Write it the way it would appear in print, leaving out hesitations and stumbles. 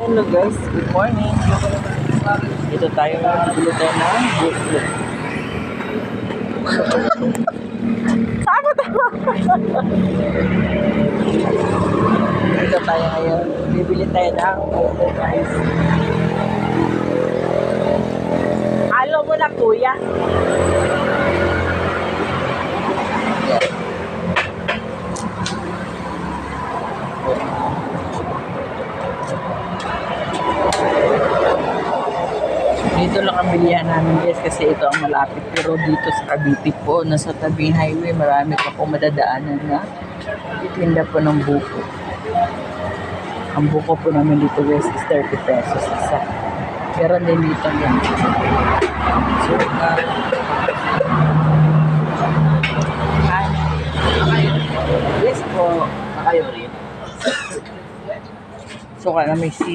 Hello guys, good morning. Dito tayo bili tayo ng buko. Saan ba tayo? Dito tayo ngayon. Bibili tayo ng buko guys. Halo mo na kuya. Dito lang ang bilihan namin guys kasi ito ang malapit. Pero dito sa Cavite po, nasa tabing highway, marami pa po madadaanan na itinda po ng buko. Ang buko po namin dito guys is 30 pesos isa. Pero din dito yan. So, yes po. Kayo rin. So, may sili.